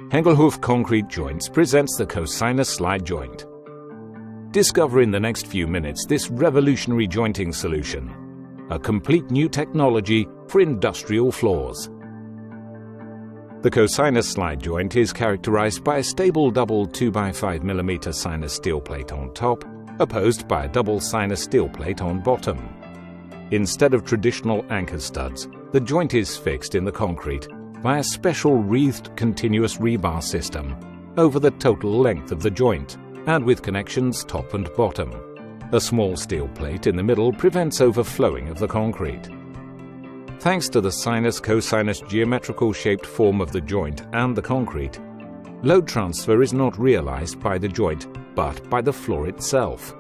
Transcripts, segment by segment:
Hengelhoof Concrete Joints presents the Cosinus slide joint. Discover in the next few minutes this revolutionary jointing solution, a complete new technology for industrial floors. The Cosinus slide joint is characterized by a stable double 2x5 mm sinus steel plate on top, opposed by a double sinus steel plate on bottom. Instead of traditional anchor studs, the joint is fixed in the concrete by a special wreathed continuous rebar system over the total length of the joint and with connections top and bottom. A small steel plate in the middle prevents overflowing of the concrete. Thanks to the sinus-cosinus geometrical shaped form of the joint and the concrete, load transfer is not realized by the joint but by the floor itself.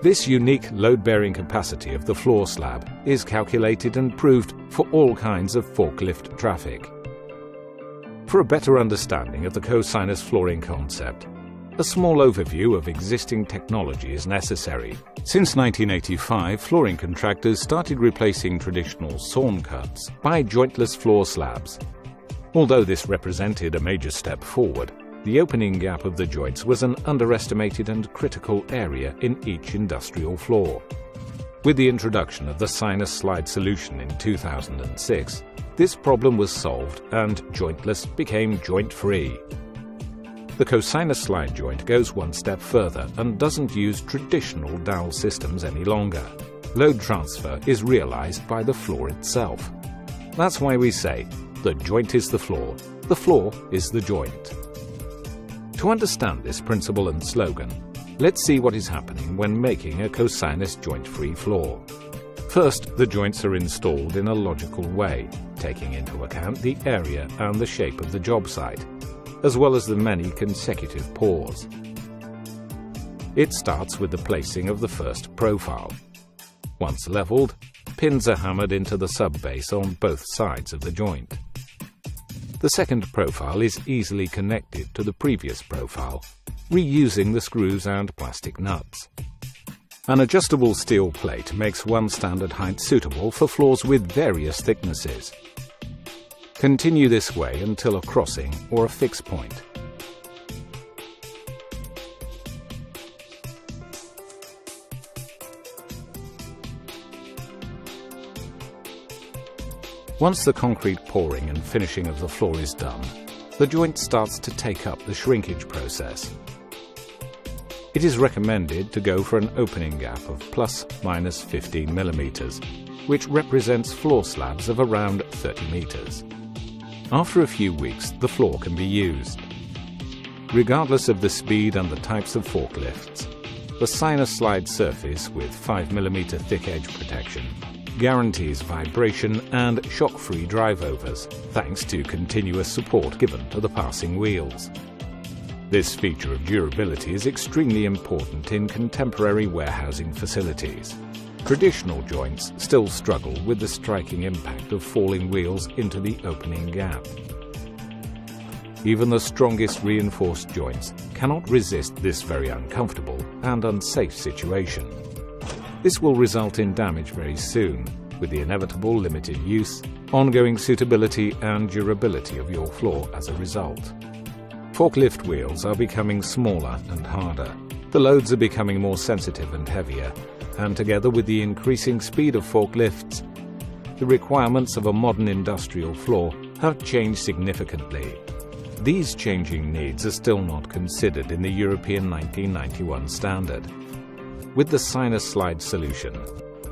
This unique load-bearing capacity of the floor slab is calculated and proved for all kinds of forklift traffic. For a better understanding of the cosinus flooring concept, a small overview of existing technology is necessary. Since 1985, flooring contractors started replacing traditional sawn cuts by jointless floor slabs. Although this represented a major step forward, the opening gap of the joints was an underestimated and critical area in each industrial floor. With the introduction of the sinus slide solution in 2006, this problem was solved and jointless became joint-free. The cosinus slide joint goes one step further and doesn't use traditional dowel systems any longer. Load transfer is realized by the floor itself. That's why we say, the joint is the floor is the joint. To understand this principle and slogan, let's see what is happening when making a cosinus joint-free floor. First, the joints are installed in a logical way, taking into account the area and the shape of the job site, as well as the many consecutive pours. It starts with the placing of the first profile. Once leveled, pins are hammered into the sub-base on both sides of the joint. The second profile is easily connected to the previous profile, reusing the screws and plastic nuts. An adjustable steel plate makes one standard height suitable for floors with various thicknesses. Continue this way until a crossing or a fix point. Once the concrete pouring and finishing of the floor is done, the joint starts to take up the shrinkage process. It is recommended to go for an opening gap of ± 15 mm, which represents floor slabs of around 30 meters. After a few weeks, the floor can be used. Regardless of the speed and the types of forklifts, the sinus slide surface with 5 mm thick edge protection guarantees vibration and shock-free drive-overs thanks to continuous support given to the passing wheels. This feature of durability is extremely important in contemporary warehousing facilities. Traditional joints still struggle with the striking impact of falling wheels into the opening gap. Even the strongest reinforced joints cannot resist this very uncomfortable and unsafe situation. This will result in damage very soon, with the inevitable limited use, ongoing suitability and durability of your floor as a result. Forklift wheels are becoming smaller and harder. The loads are becoming more sensitive and heavier, and together with the increasing speed of forklifts, the requirements of a modern industrial floor have changed significantly. These changing needs are still not considered in the European 1991 standard. With the sinus slide solution,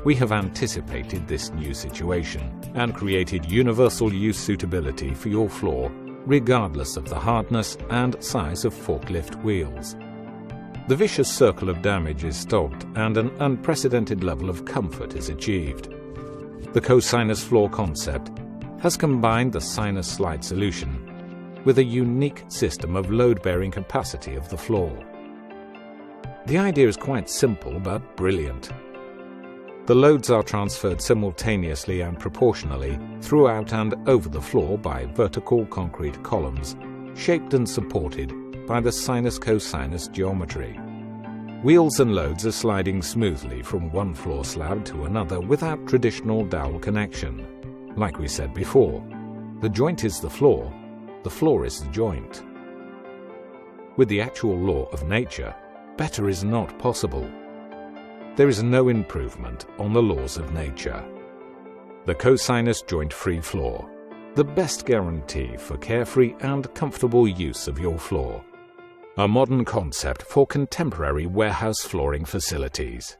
we have anticipated this new situation and created universal use suitability for your floor, regardless of the hardness and size of forklift wheels. The vicious circle of damage is stopped and an unprecedented level of comfort is achieved. The cosinus floor concept has combined the sinus slide solution with a unique system of load-bearing capacity of the floor. The idea is quite simple but brilliant. The loads are transferred simultaneously and proportionally throughout and over the floor by vertical concrete columns, shaped and supported by the sinus-cosinus geometry. Wheels and loads are sliding smoothly from one floor slab to another without traditional dowel connection. Like we said before, the joint is the floor the floor is the joint. With the actual law of nature, better is not possible. There is no improvement on the laws of nature. The cosinus joint-free floor, the best guarantee for carefree and comfortable use of your floor. A modern concept for contemporary warehouse flooring facilities.